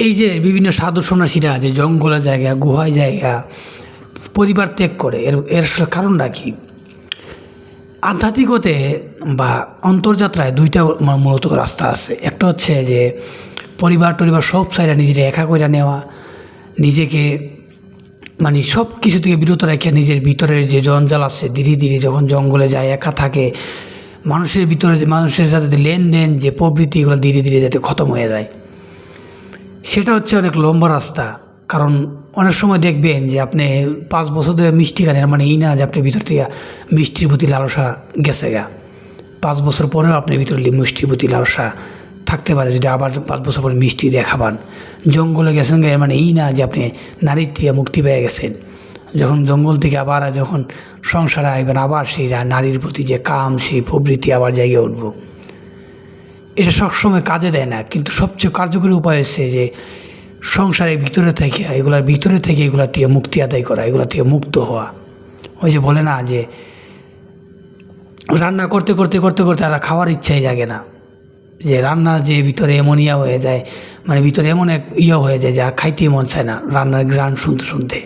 এই যে বিভিন্ন সাধু সন্ন্যাসীরা যে জঙ্গলের জায়গা, গুহায় জায়গা পরিবার ত্যাগ করে, এর আসলে কারণটা কি? আধ্যাত্মিকতে বা অন্তর্যাত্রায় দুইটা মূলত রাস্তা আছে। একটা হচ্ছে যে পরিবার সব সাইডে নিজের একা করে নেওয়া, নিজেকে মানে সব কিছু থেকে বিরত রেখে নিজের ভিতরের যে জঞ্জাল আছে, ধীরে ধীরে যখন জঙ্গলে যায় একা থাকে, মানুষের ভিতরে মানুষের সাথে লেনদেন যে প্রবৃত্তি, এগুলো ধীরে ধীরে যাতে খতম হয়ে যায়। সেটা হচ্ছে অনেক লম্বা রাস্তা। কারণ অনেক সময় দেখবেন যে আপনি 5 বছর ধরে মিষ্টি খান, এর মানে এই না যে আপনার ভিতর থেকে মিষ্টির প্রতি লালসা গেছে গা। 5 বছর পরেও আপনার ভিতরে মিষ্টির প্রতি লালসা থাকতে পারে, যদি আবার 5 বছর পরে মিষ্টি দেখাবান। জঙ্গলে গেছেন গা, এর মানে এই না যে আপনি নারীর থেকে মুক্তি পেয়ে গেছেন। যখন জঙ্গল থেকে আবার যখন সংসারে আসবেন, আবার সেই নারীর প্রতি যে কাম, সেই প্রবৃত্তি আবার জায়গায় উঠব। এটা সবসময় কাজে দেয় না, কিন্তু সবচেয়ে কার্যকরী উপায় হচ্ছে যে সংসারের ভিতরে থেকে এগুলোর থেকে মুক্তি আদায় করা, এগুলোর থেকে মুক্ত হওয়া। ওই যে বলে না যে রান্না করতে করতে আর খাওয়ার ইচ্ছাই জাগে না, যে রান্না যে ভিতরে এমন ইয়া হয়ে যায়, মানে ভিতরে এমন এক ইয়া হয়ে যায় যে আর খাইতেই মন চায় না রান্নার গ্রান শুনতে শুনতে।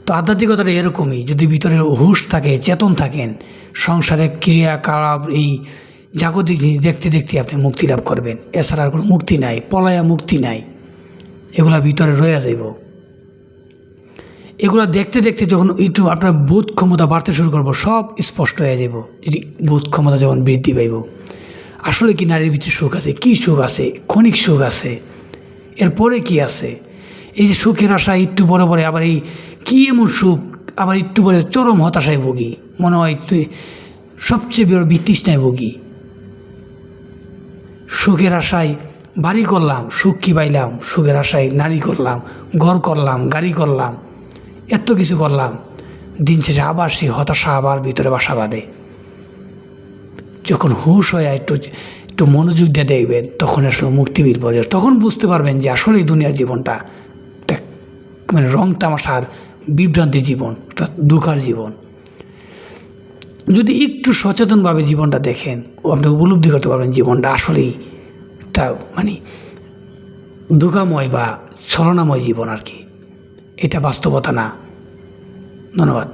তো আধ্যাত্মিকতাটা এরকমই, যদি ভিতরে হুঁশ থাকে, চেতন থাকেন, সংসারের ক্রিয়াকলাপ এই জাগতিক জিনিস দেখতে দেখতে আপনি মুক্তি লাভ করবেন। এছাড়া আর কোনো মুক্তি নাই, পলায়া মুক্তি নাই, এগুলা ভিতরে রয়ে যাইব। এগুলা দেখতে দেখতে যখন একটু আপনার বোধ ক্ষমতা বাড়তে শুরু করবো, সব স্পষ্ট হয়ে যাব। যদি বোধ ক্ষমতা যখন বৃদ্ধি পাইব, আসলে কি নারীর ভিতরে সুখ আছে, কি সুখ আছে, ক্ষণিক সুখ আছে, এরপরে কি আছে? এই যে সুখের আশা একটু পরে পরে আবার এই কী এমন সুখ, আবার একটু পরে চরম হতাশায় ভুগি, মনে হয় তুই সবচেয়ে বড় বিতৃষ্ণায় ভুগি। সুখের আশায় বাড়ি করলাম, সুখ কি পাইলাম? সুখের আশায় নারী করলাম, ঘর করলাম, গাড়ি করলাম, এত কিছু করলাম, দিন শেষে আবার সেই হতাশা আবার ভিতরে বাসা বাঁধে। যখন হুঁশ হয়ে একটু মনোযোগ দিয়ে দেখবেন, তখন আসলে মুক্তি মিলবে। তখন বুঝতে পারবেন যে আসলে এই দুনিয়ার জীবনটা একটা মানে রং তামাশার বিভ্রান্তির জীবন, একটা দুঃখার জীবন। যদি একটু সচেতনভাবে জীবনটা দেখেন, ও আপনি উপলব্ধি করতে পারবেন জীবনটা আসলেই একটা মানে দুঃখাময় বা ছলনাময় জীবন আর কি। এটা বাস্তবতা না। ধন্যবাদ।